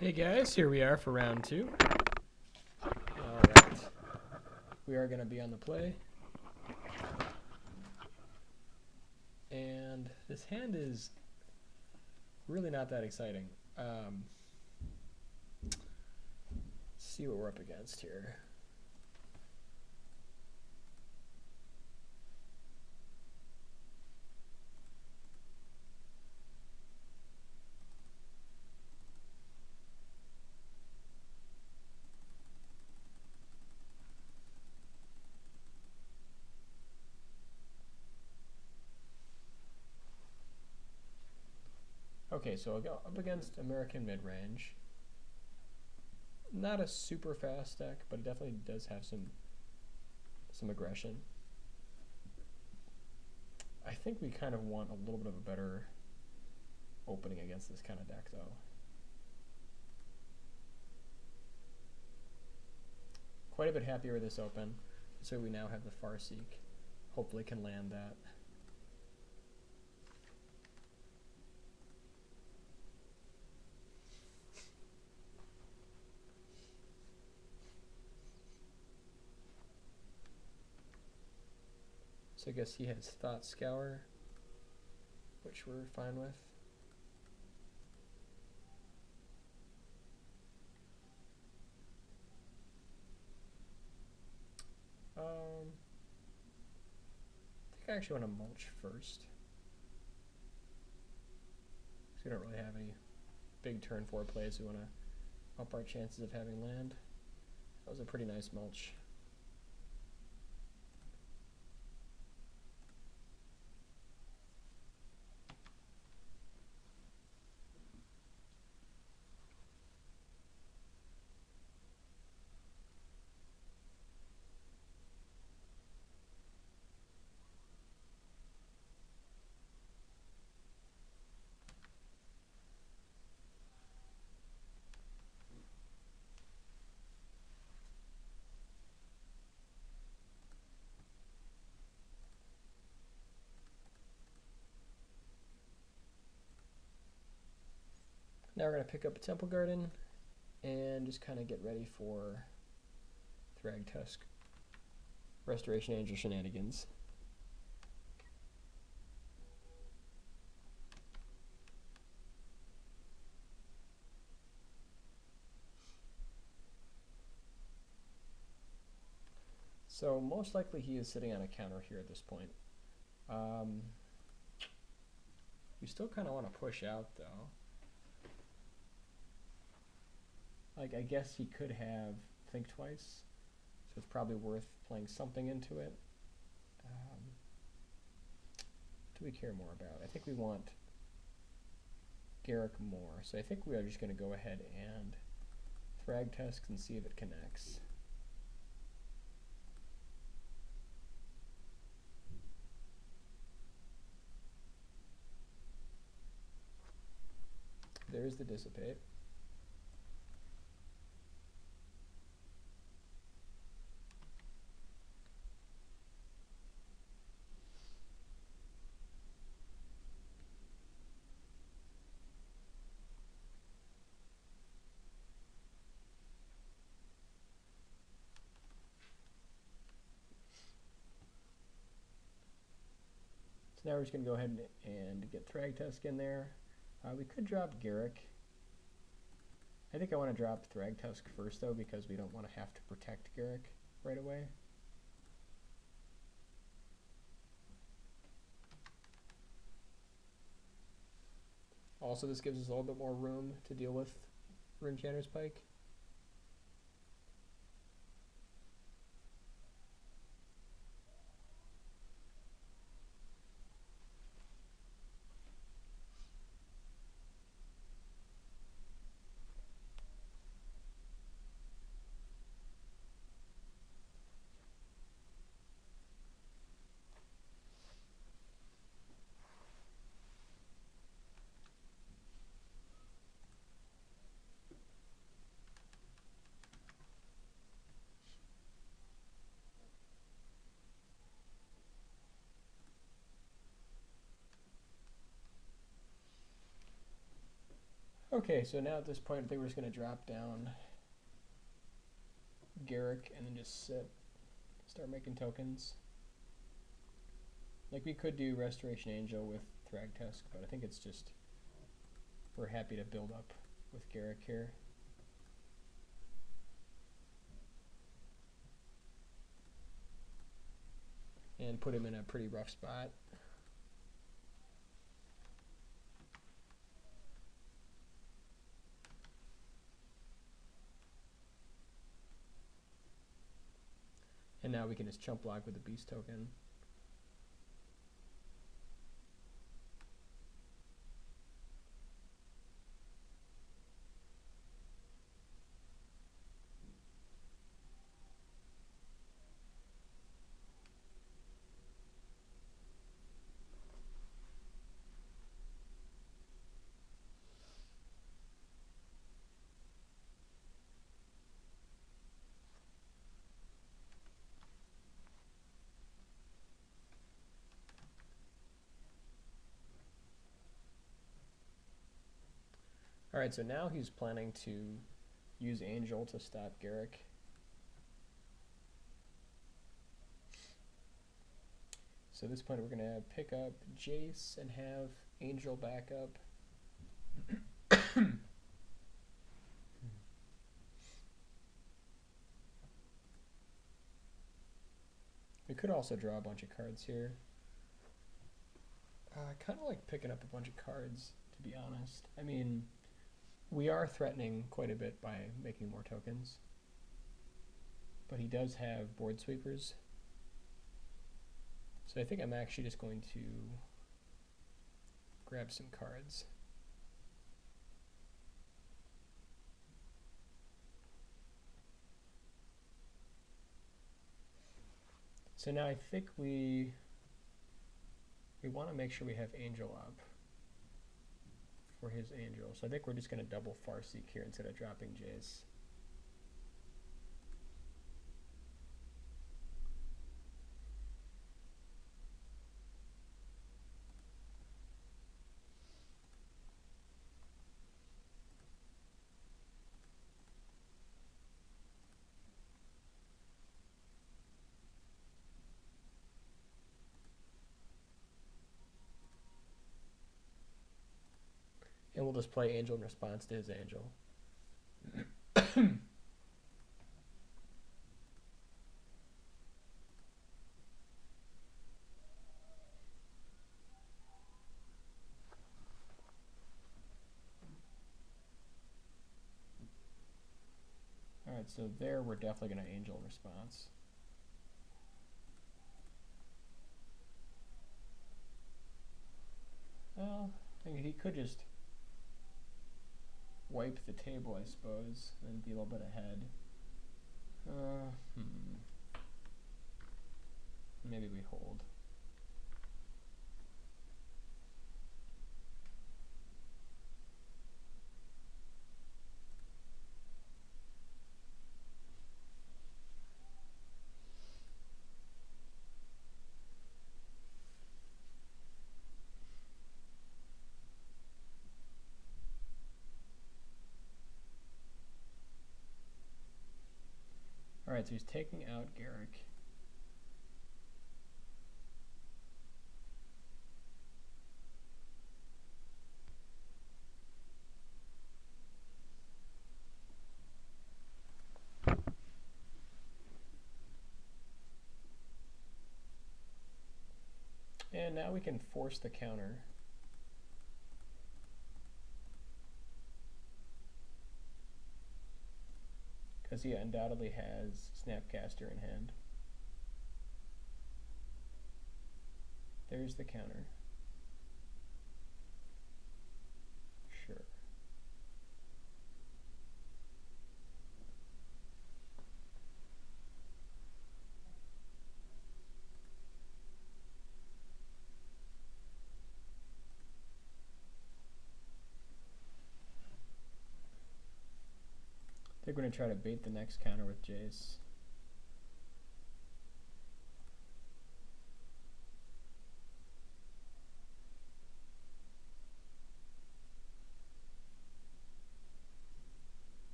Hey guys, here we are for round two. Alright. We are going to be on the play. And this hand is really not that exciting. Let's see what we're up against here. Okay, so I'll go up against American Midrange. Not a super fast deck, but it definitely does have some aggression. I think we kind of want a little bit of a better opening against this kind of deck, though. Quite a bit happier with this open, so we now have the Farseek. Hopefully can land that. So I guess he has Thought Scour, which we're fine with. I think I actually want to mulch first. Because we don't really have any big turn 4 plays. We want to up our chances of having land. That was a pretty nice mulch. Now we're going to pick up a Temple Garden and just kind of get ready for Thragtusk Restoration Angel shenanigans. So most likely he is sitting on a counter here at this point. We still kind of want to push out though. Like, I guess he could have Think Twice, so it's probably worth playing something into it. What do we care more about? I think we want Garrick more, so I think we are just going to go ahead and Thragtusk and see if it connects. There's the Dissipate. So now we're just going to go ahead and get Thragtusk in there. We could drop Garrick. I think I want to drop Thragtusk first though, because we don't want to have to protect Garrick right away. Also, this gives us a little bit more room to deal with Runechanter's Pike. Okay, so now at this point, I think we're just going to drop down Garrick and then just sit, start making tokens. Like we could do Restoration Angel with Thragtusk, but I think it's just, we're happy to build up with Garrick here. And put him in a pretty rough spot. And now we can just chump block with the beast token. Alright, so now he's planning to use Angel to stop Garrick. So at this point we're going to pick up Jace and have Angel back up. We could also draw a bunch of cards here. I kind of like picking up a bunch of cards, to be honest. I mean, we are threatening quite a bit by making more tokens. But he does have board sweepers. So I think I'm actually just going to grab some cards. So now I think we want to make sure we have Angel up for his Angel. So I think we're just going to double Farseek here instead of dropping Jace. And we'll just play Angel in response to his Angel. Alright, so there we're definitely going to Angel in response. Well, I think he could just wipe the table, I suppose, and be a little bit ahead. Maybe we hold. Alright, so he's taking out Garrick. And now we can force the counter. Because he undoubtedly has Snapcaster in hand. There's the counter. Sure. I think we're going to try to bait the next counter with Jace.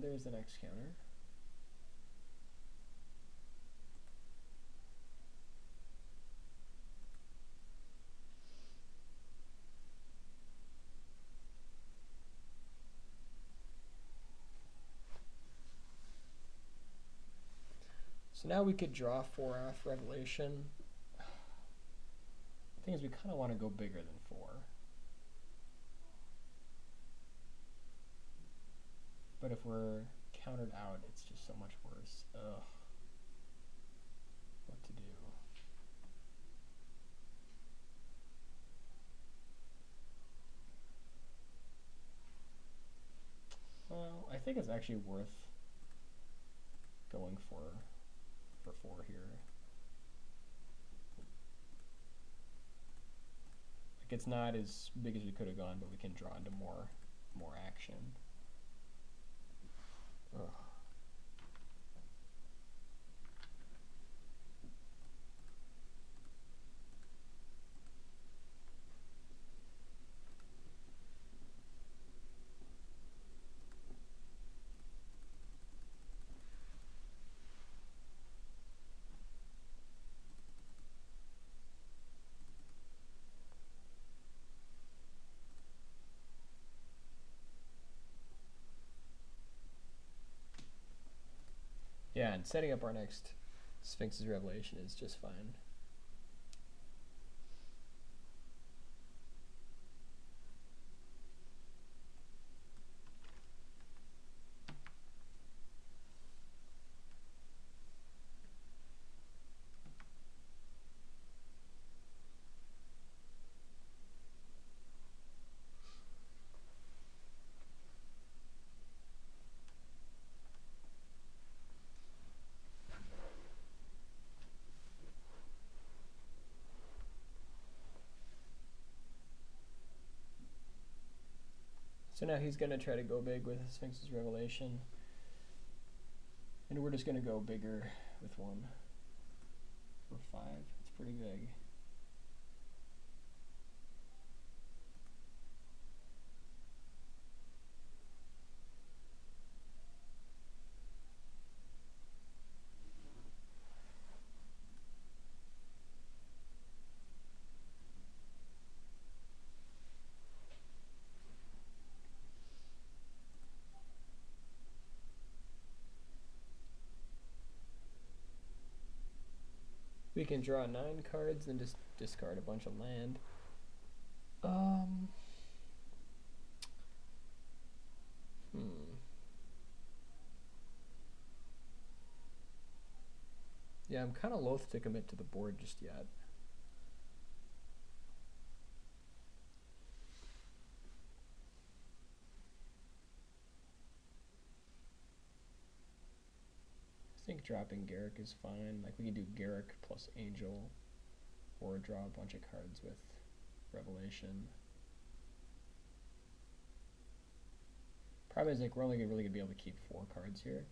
there's the next counter. So now we could draw 4 off Revelation. The thing is, we kind of want to go bigger than 4. But if we're countered out, it's just so much worse. Ugh. What to do? Well, I think it's actually worth going for 4 here. Like, it's not as big as we could have gone, but we can draw into more action. Ugh. Yeah, and setting up our next Sphinx's Revelation is just fine. So now he's going to try to go big with Sphinx's Revelation. And we're just going to go bigger with 1 for 5. It's pretty big. We can draw 9 cards and just discard a bunch of land. Yeah, I'm kind of loath to commit to the board just yet. I think dropping Garrick is fine. Like, we could do Garrick plus Angel, or draw a bunch of cards with Revelation. Problem is, like, we're only really gonna be able to keep 4 cards here.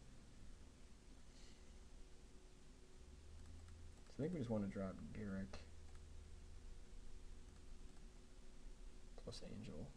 So I think we just want to drop Garrick plus Angel.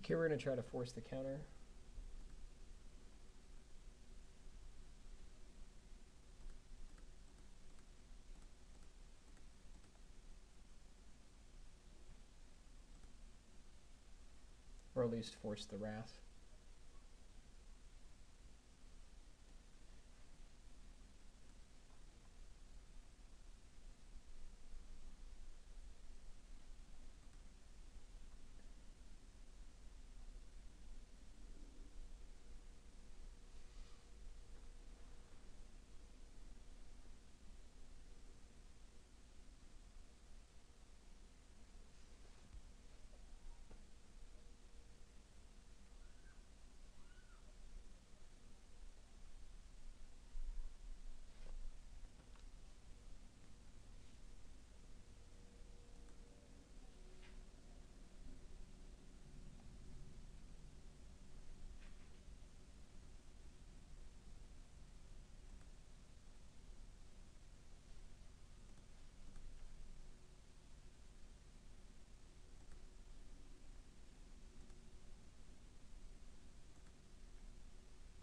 Okay, we're going to try to force the counter. Or at least force the wrath.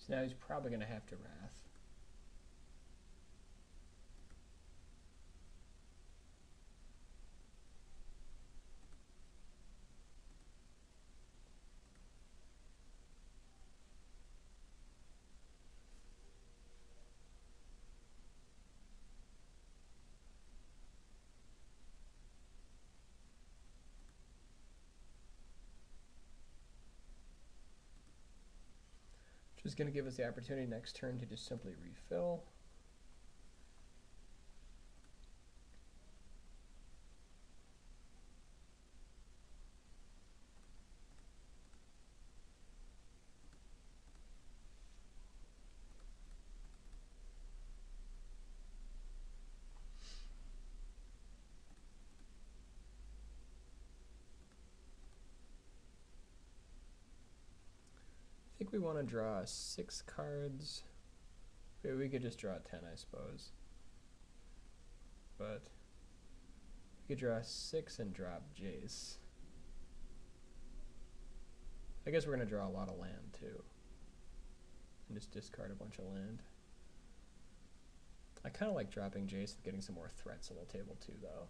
So now he's probably going to have to wrath. Which is going to give us the opportunity next turn to just simply refill. I think we want to draw 6 cards. We could just draw 10, I suppose. But we could draw 6 and drop Jace. I guess we're going to draw a lot of land too. And just discard a bunch of land. I kind of like dropping Jace and getting some more threats on the table too, though.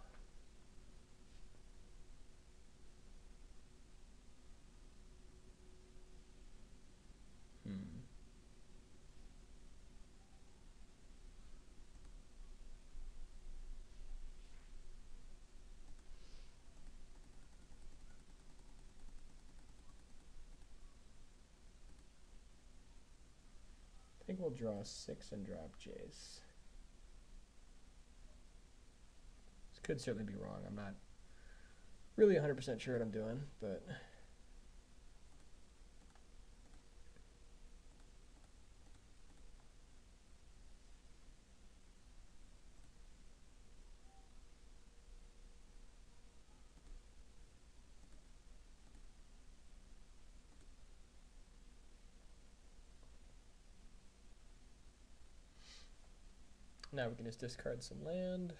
I think we'll draw 6 and drop Jace. This could certainly be wrong. I'm not really 100% sure what I'm doing, but now we can just discard some land.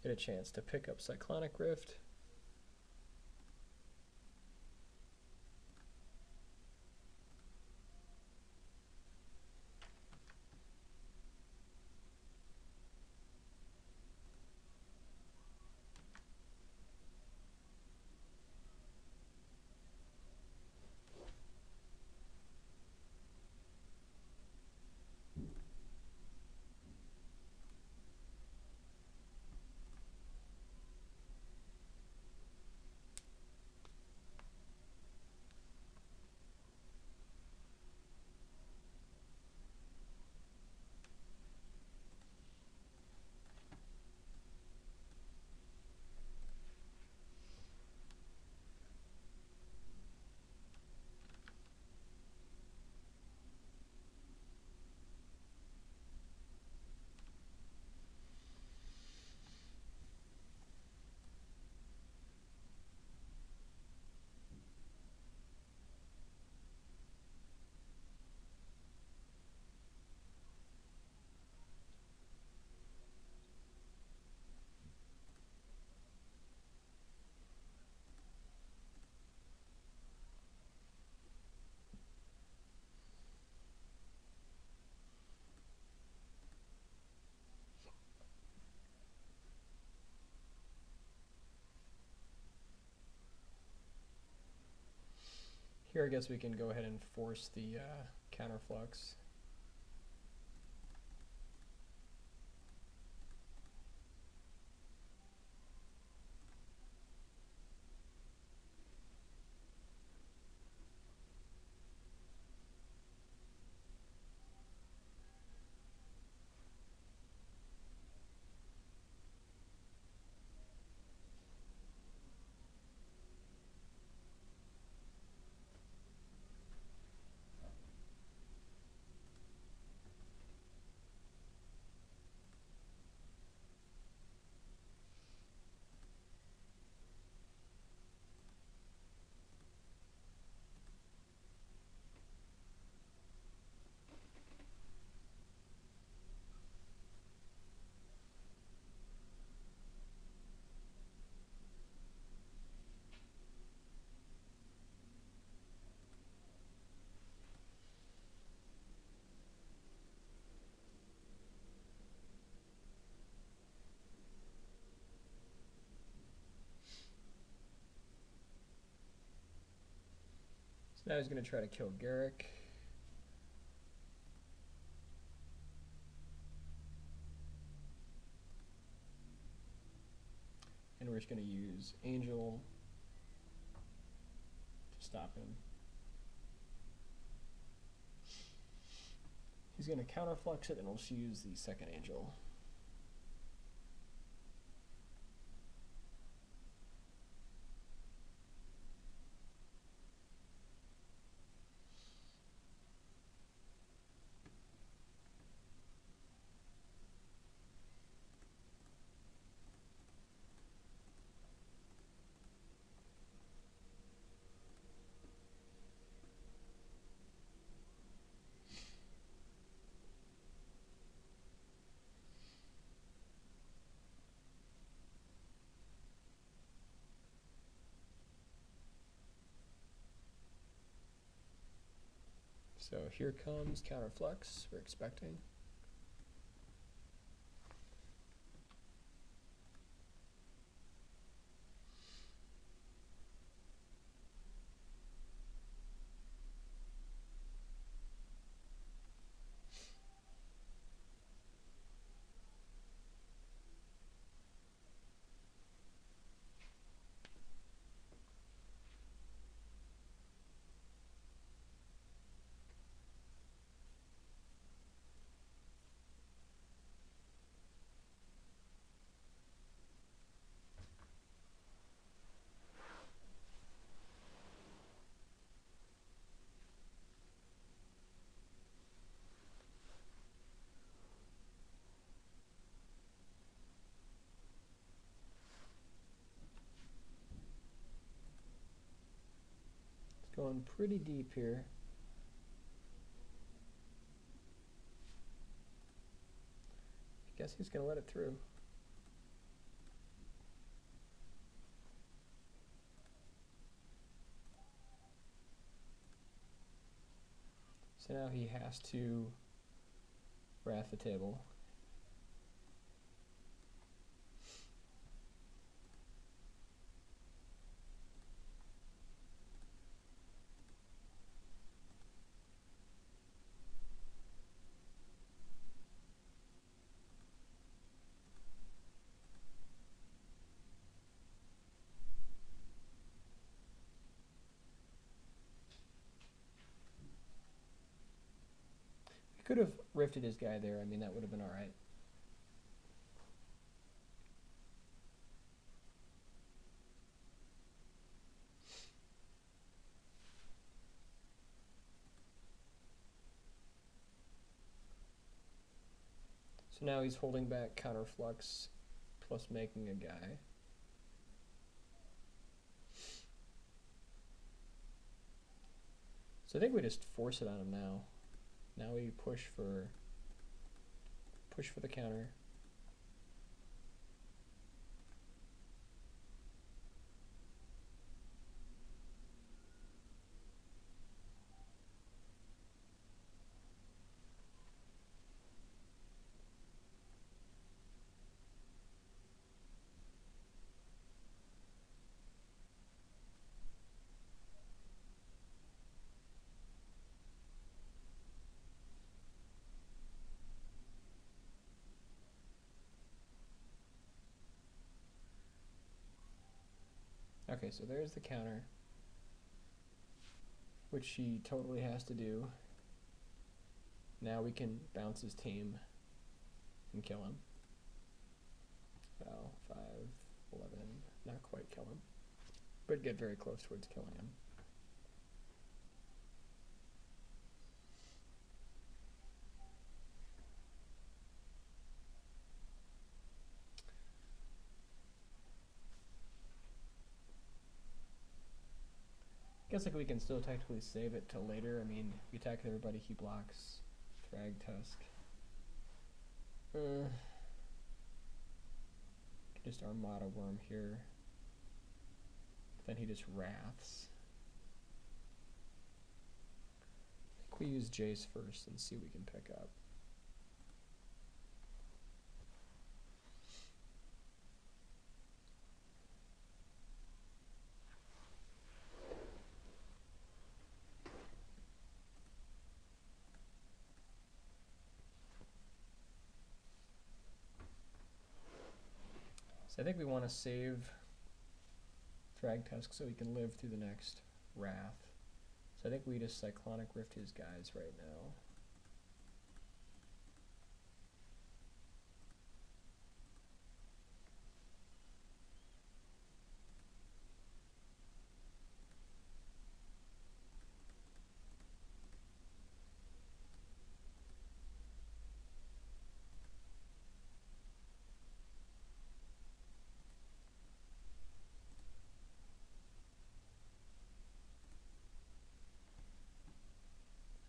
Get a chance to pick up Cyclonic Rift. Here I guess we can go ahead and force the counterflux. Now he's going to try to kill Garrick. And we're just going to use Angel to stop him. He's going to counterflux it, and we'll just use the second Angel. So here comes counterflux, we're expecting. Going pretty deep here. I guess he's going to let it through. So now he has to wrath the table. Could have rifted his guy there. I mean, that would have been all right. So now he's holding back counterflux plus making a guy. So I think we just force it on him now. Now we push for the counter. Okay, so there's the counter, which she totally has to do. Now we can bounce his team and kill him. Well, 5, 11, not quite kill him, but get very close towards killing him. I guess like we can still technically save it till later. I mean, if we attack everybody, he blocks Thrag Tusk. Just Armada Worm here. Then he just Wraths. I think we use Jace first and see what we can pick up. So I think we want to save Thragtusk so he can live through the next Wrath. So I think we just Cyclonic Rift his guys right now.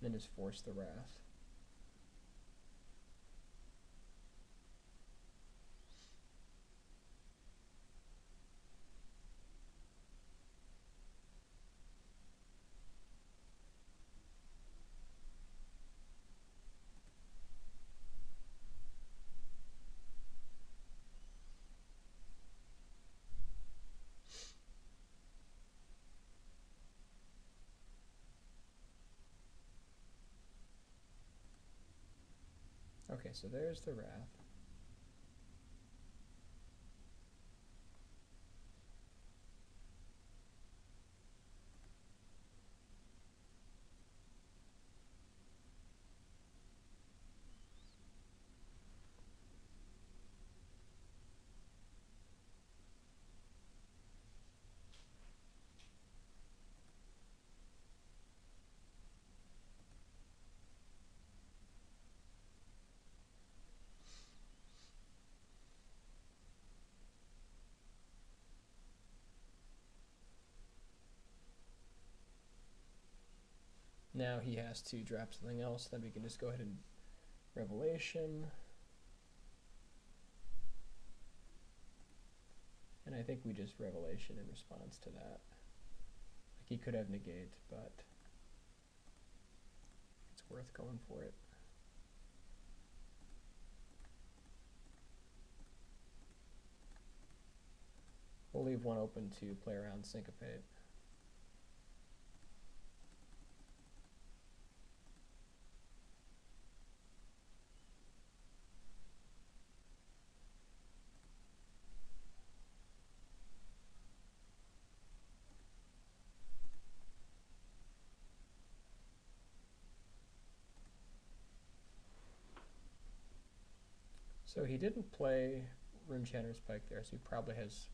Then just force the Wrath. Okay, so there's the Wrath. Now he has to drop something else, then we can just go ahead and Revelation. And I think we just Revelation in response to that. Like he could have Negate, but it's worth going for it. We'll leave one open to play around Syncopate. So he didn't play Runechanter's Pike there, so he probably has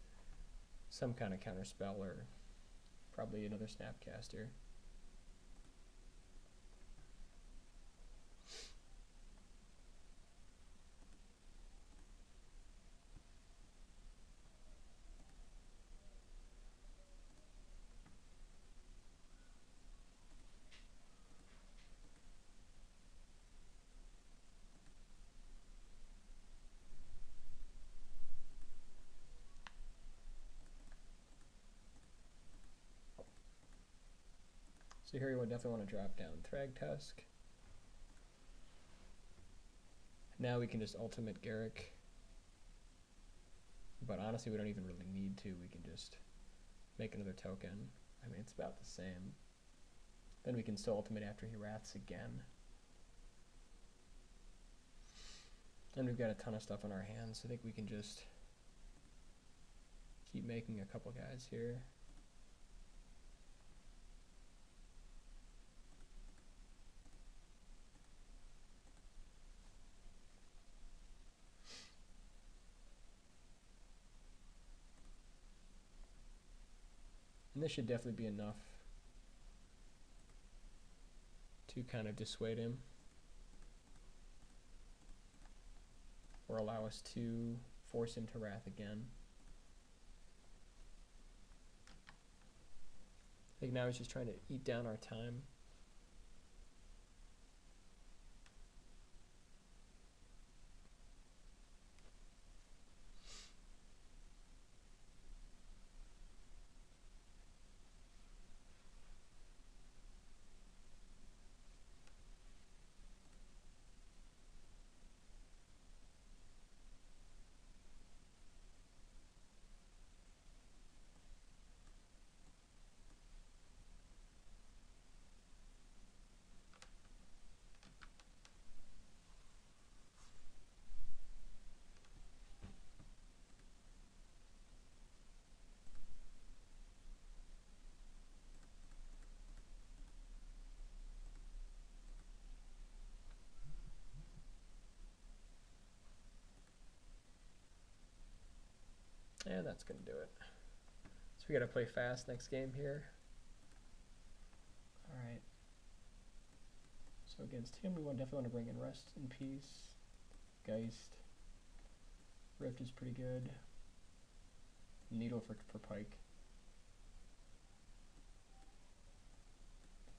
some kind of counter spell or probably another Snapcaster. So here you would definitely want to drop down Thragtusk. Now we can just ultimate Garruk. But honestly, we don't even really need to. We can just make another token. I mean, it's about the same. Then we can still ultimate after he Wraths again. And we've got a ton of stuff on our hands, so I think we can just keep making a couple guys here. And this should definitely be enough to kind of dissuade him, or allow us to force him to wrath again. I think now he's just trying to eat down our time. And that's going to do it. So we got to play fast next game here. All right. So against him, we definitely want to bring in Rest in Peace, Geist. Rift is pretty good. Needle for Pike.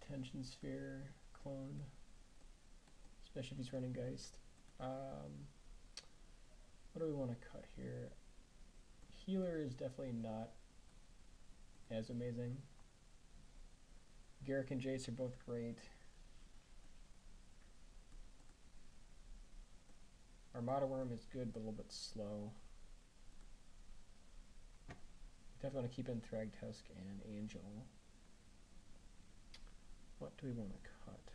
Tension Sphere, Clone. Especially if he's running Geist. What do we want to cut here? Healer is definitely not as amazing. Garrick and Jace are both great. Armada Worm is good, but a little bit slow. Definitely want to keep in Thragtusk and Angel. What do we want to cut?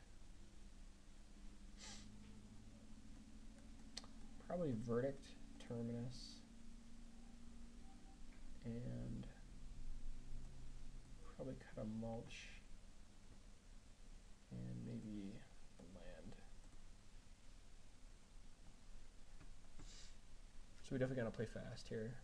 Probably Verdict, Terminus, and probably cut a Mulch, and maybe a land. So we definitely gotta play fast here.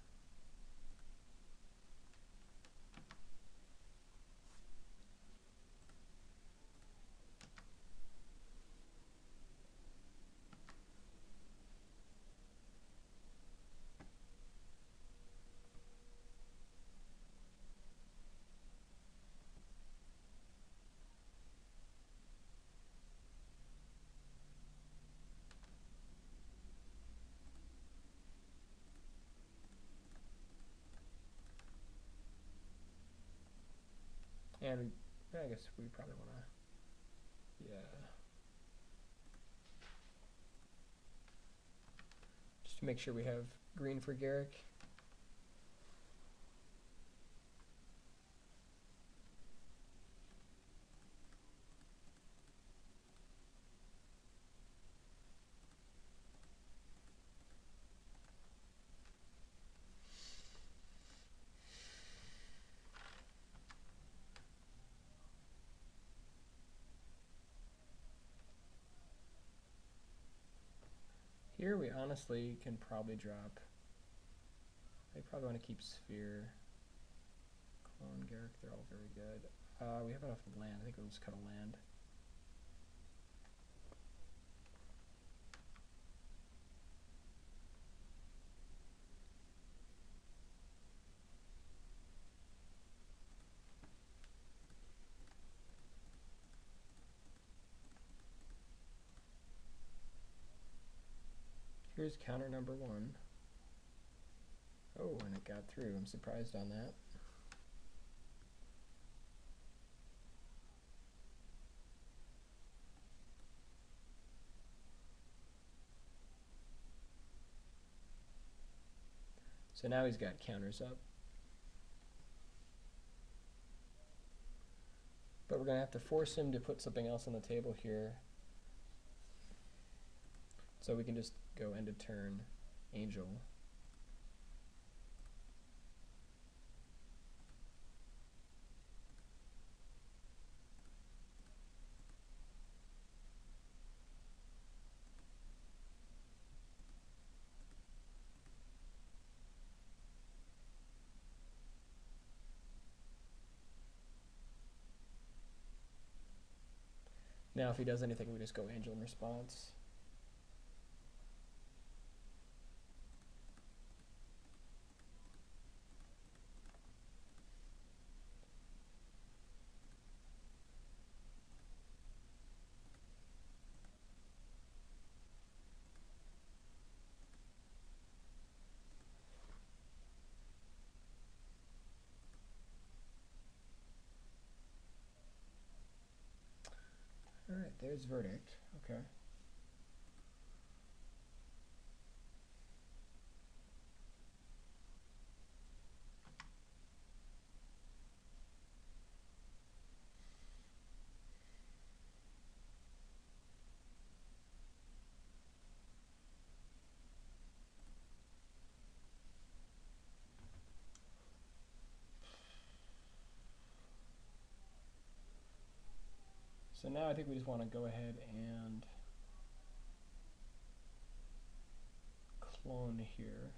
And I guess we probably want to, yeah. Just to make sure we have green for Garrick. Here we honestly can probably drop. I probably want to keep Sphere, Clone, Garrick, they're all very good. We have enough land, I think we'll just cut a land. Here's counter number 1. Oh, and it got through. I'm surprised on that. So now he's got counters up. But we're going to have to force him to put something else on the table here. So we can just go end of turn, Angel. Now if he does anything, we just go angel in response. All right, there's verdict. Okay. So now I think we just want to go ahead and clone here.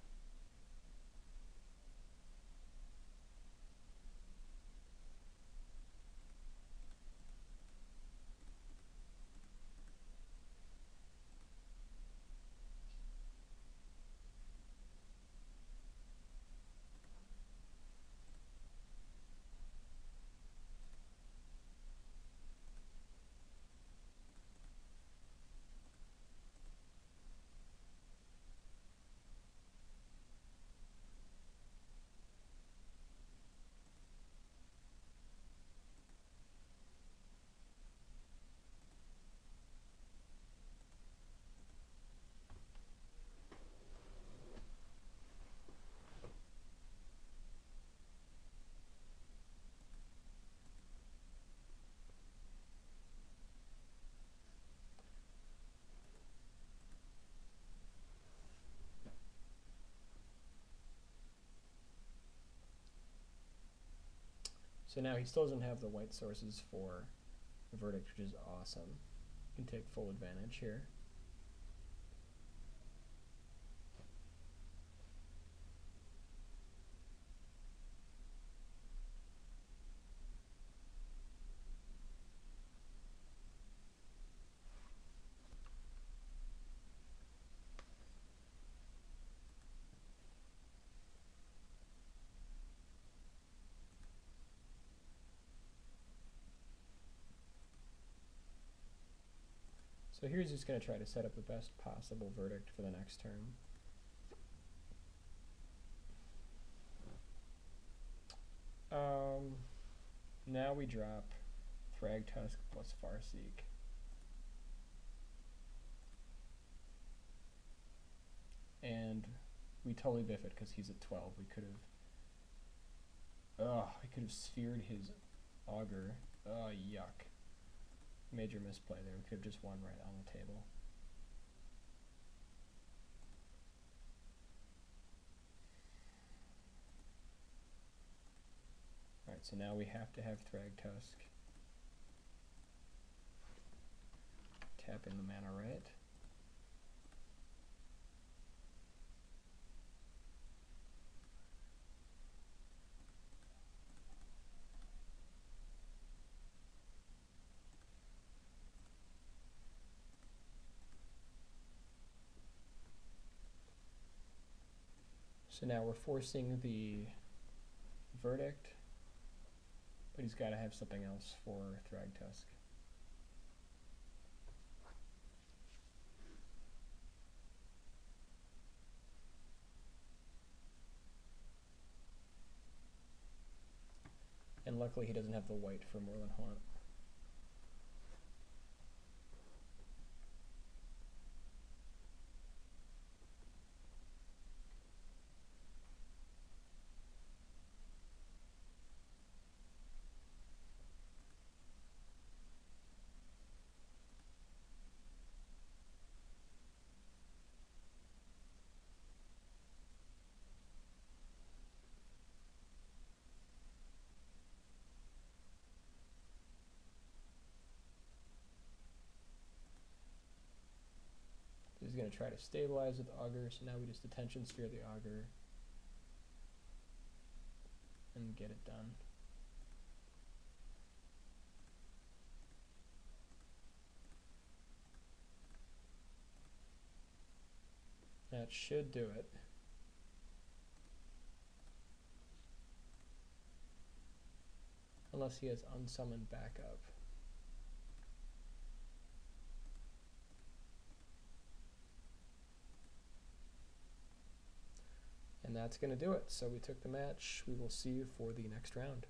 So now he still doesn't have the white sources for the verdict, which is awesome. You can take full advantage here. So here's just going to try to set up the best possible verdict for the next turn. Now we drop Thragtusk plus Farseek. And we totally biff it because he's at 12. We could have sphered his auger. Oh, yuck. Major misplay there. We could have just won right on the table. Alright, so now we have to have Thragtusk. Tap in the mana right. So now we're forcing the verdict, but he's got to have something else for Thragtusk. And luckily he doesn't have the white for Moorland Haunt. He's going to try to stabilize with Augur, so now we just Attention Sphere the Augur and get it done. that should do it. Unless he has unsummoned backup. And that's going to do it. So we took the match. We will see you for the next round.